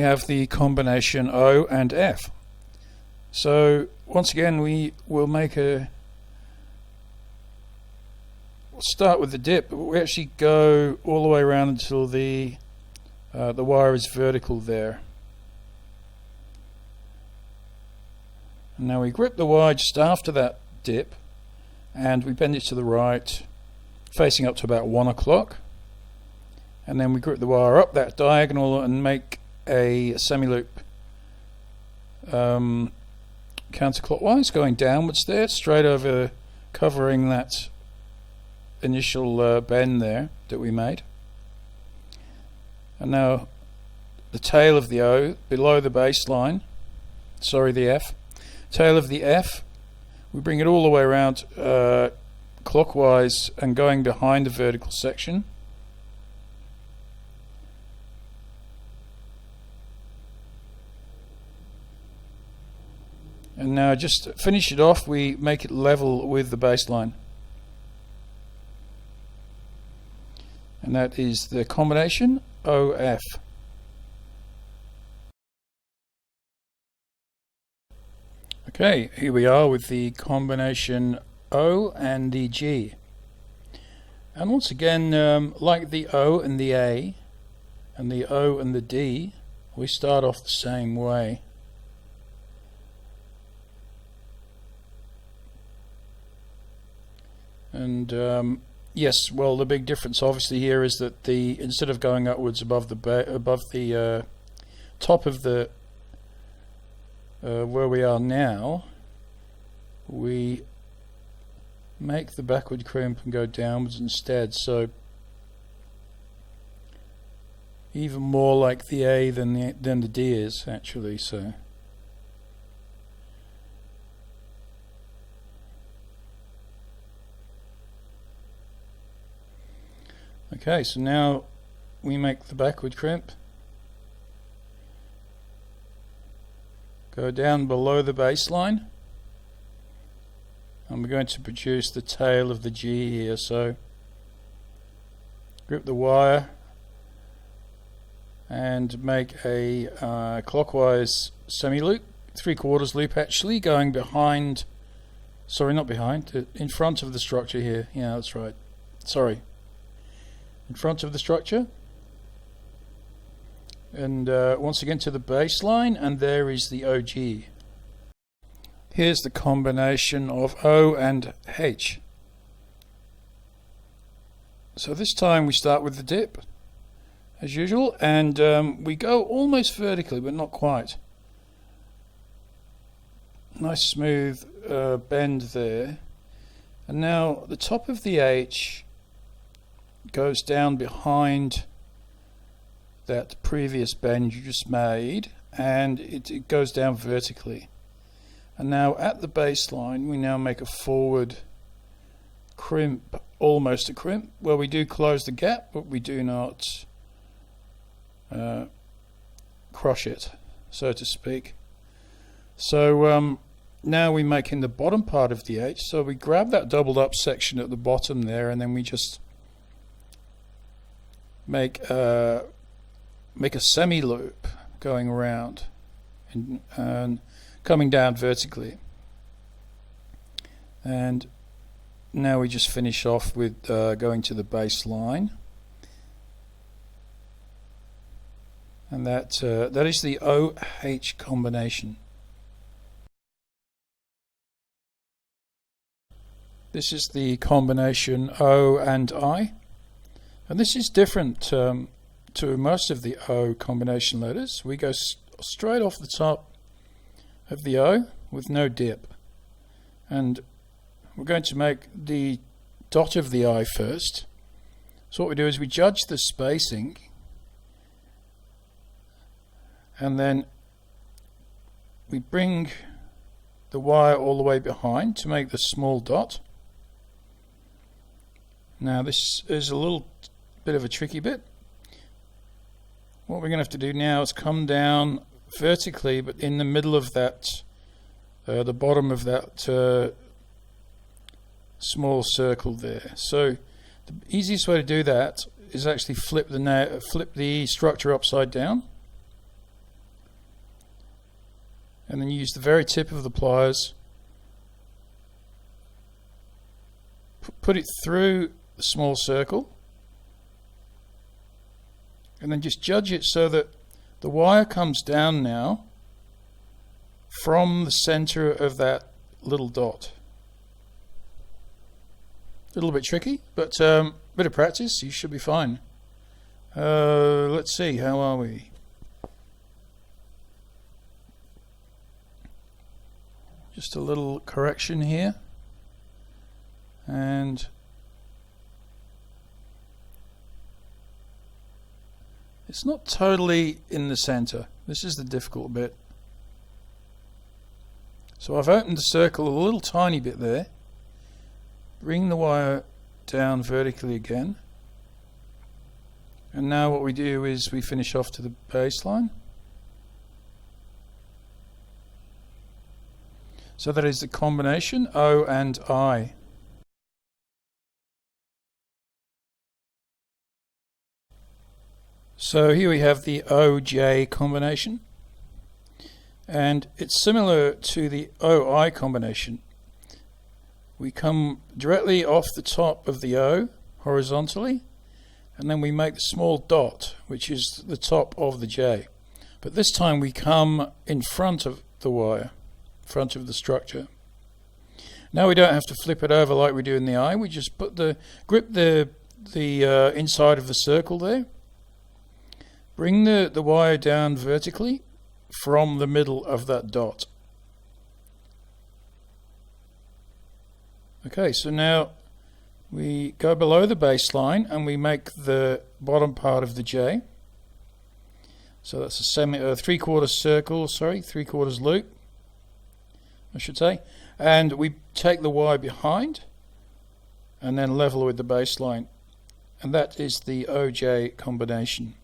have the combination O and F. So once again we will we'll start with the dip, but we actually go all the way around until the wire is vertical there. And now we grip the wire just after that dip and we bend it to the right, facing up to about 1 o'clock. And then we grip the wire up that diagonal and make a semi-loop counterclockwise, going downwards there, straight over, covering that initial bend there that we made. And now the tail of the O below the baseline, the F, tail of the F, we bring it all the way around clockwise and going behind the vertical section. And now just to finish it off, we make it level with the baseline. And that is the combination OF. Okay, here we are with the combination O and the G. And once again, like the O and the A, and the O and the D, we start off the same way. And yes, well, the big difference obviously here is that instead of going upwards above the top of the where we are now, we make the backward crimp and go downwards instead. So even more like the A than the D is actually. So. Okay, so now we make the backward crimp, go down below the baseline, and we're going to produce the tail of the G here. So grip the wire and make a clockwise semi-loop, 3/4 loop actually, going behind, sorry, not behind, in front of the structure here. Yeah, that's right, sorry. In front of the structure, and once again to the baseline, and there is the OG. Here's the combination of O and H. So this time we start with the dip as usual, and we go almost vertically but not quite. Nice smooth bend there, and now the top of the H goes down behind that previous bend you just made, and it goes down vertically. And now at the baseline we now make a forward crimp, almost a crimp, where we do close the gap but we do not crush it, so to speak. So now we make in the bottom part of the H, so we grab that doubled up section at the bottom there, and then we just make a semi-loop going around and coming down vertically. And now we just finish off with going to the baseline, and that is the OH combination. This is the combination O and I. And this is different to most of the O combination letters. We go straight off the top of the O with no dip. And we're going to make the dot of the I first. So what we do is we judge the spacing, and then we bring the wire all the way behind to make the small dot. Now this is a little bit of a tricky bit. What we're going to have to do now is come down vertically, but in the middle of that, the bottom of that small circle there. So the easiest way to do that is actually flip the structure upside down, and then use the very tip of the pliers, put it through the small circle, and then just judge it so that the wire comes down now from the center of that little dot. A little bit tricky, but bit of practice, you should be fine. Let's see, how are we? Just a little correction here, and it's not totally in the center. This is the difficult bit. So I've opened the circle a little tiny bit there. Bring the wire down vertically again. And now what we do is we finish off to the baseline. So that is the combination O and I. So here we have the OJ combination, and it's similar to the OI combination. We come directly off the top of the O horizontally, and then we make the small dot, which is the top of the J. But this time we come in front of the wire, front of the structure. Now we don't have to flip it over like we do in the I. We just grip the inside of the circle there. Bring the wire down vertically from the middle of that dot. Okay, so now we go below the baseline and we make the bottom part of the J. So that's a three-quarters loop, I should say. And we take the Y behind and then level with the baseline. And that is the OJ combination.